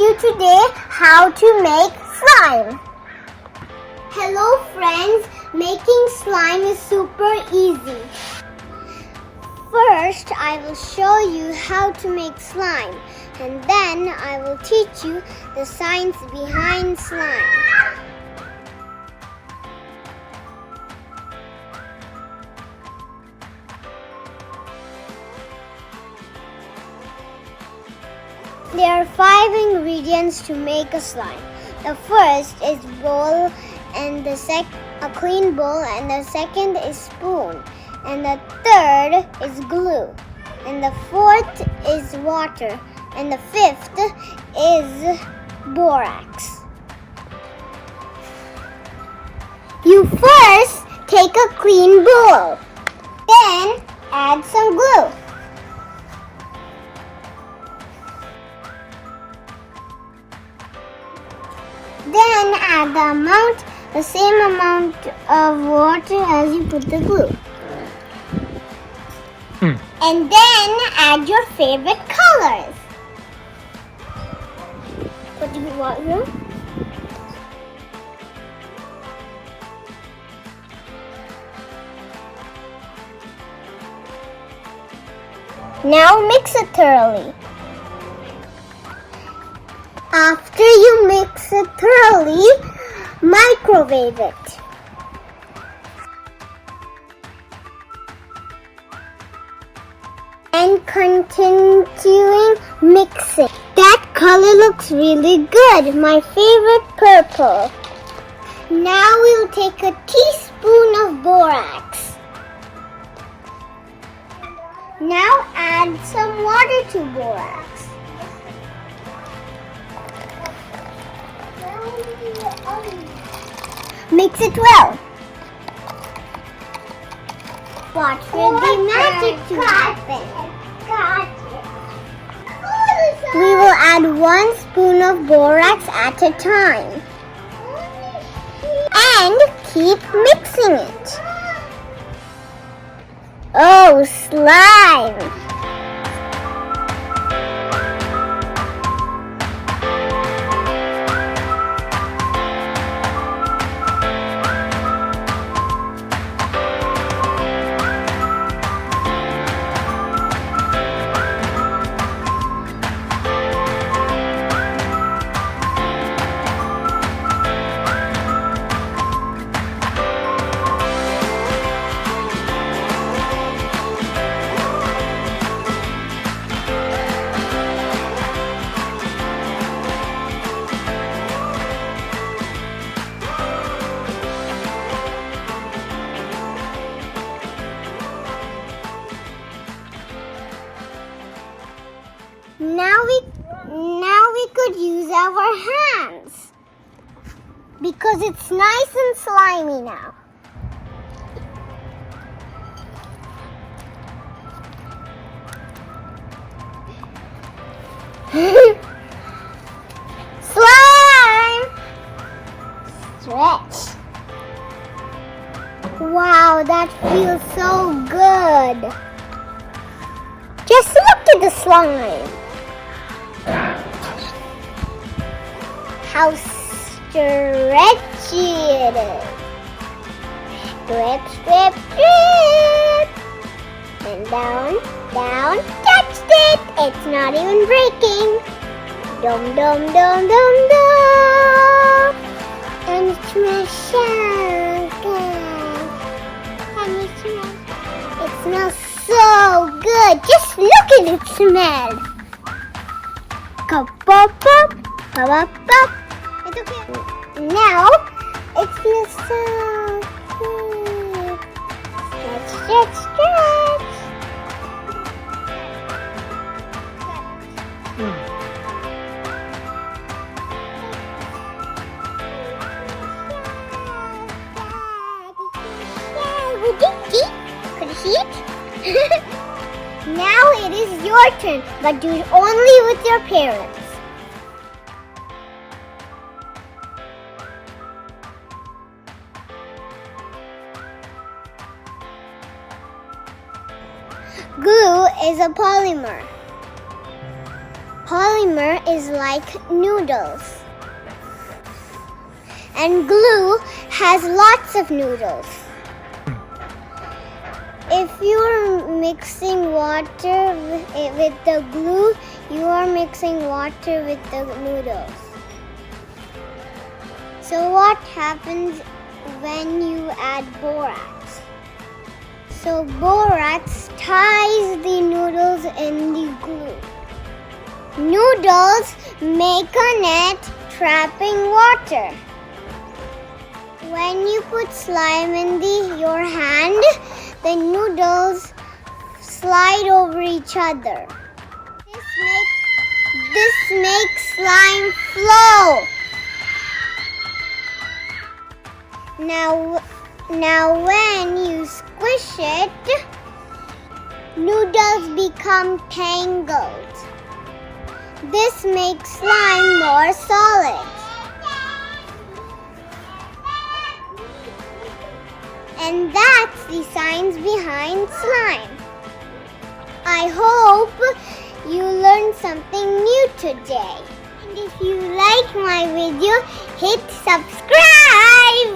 you today how to make slime. Hello friends, making slime is super easy. First, I will show you how to make slime, and then I will teach you the science behind slime. There are 5 ingredients to make a slime. The first is bowl, and a clean bowl, and the second is spoon, and the third is glue, and the fourth is water, and the fifth is borax. You first take a clean bowl, then add some glue. Then add the same amount of water as you put the glue. And then add your favorite colors. What do you want here? Now mix it thoroughly. After you mix it thoroughly, microwave it. And continuing mixing. That color looks really good. My favorite purple. Now we'll take a teaspoon of borax. Now add some water to borax. Mix it well. Watch for the magic to happen. We will add 1 spoon of borax at a time. And keep mixing it. Oh, slime! Now we could use our hands because it's nice and slimy now. Slime! Stretch. Wow, that feels so good. Just look at the slime. How stretchy it is. Strip, strip, strip. And down, down, touched it. It's not even breaking. Dum, dum, dum, dum, dum. And it smells so good. And it smells so good. Just look at it smell. Pop, pop, pop, pop, pop. It's okay. Now it feels so good. Stretch, stretch, stretch. Could you see it? Now it is your turn, but do it only with your parents. Glue is a polymer. polymer is like noodles. And glue has lots of noodles. If you're mixing water with the glue, you are mixing water with the noodles. So what happens when you add borax? So borax ties the noodles in the glue. Noodles make a net trapping water. When you put slime in your hand, the noodles slide over each other. This makes slime flow. Now when you squish it, noodles become tangled. This makes slime more solid. And that's the science behind slime. I hope you learned something new today. And if you like my video, hit subscribe.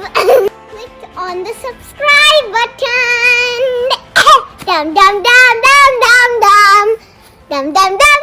Click on the subscribe button. Dum dum dum dum dum dum. Dum dum dum.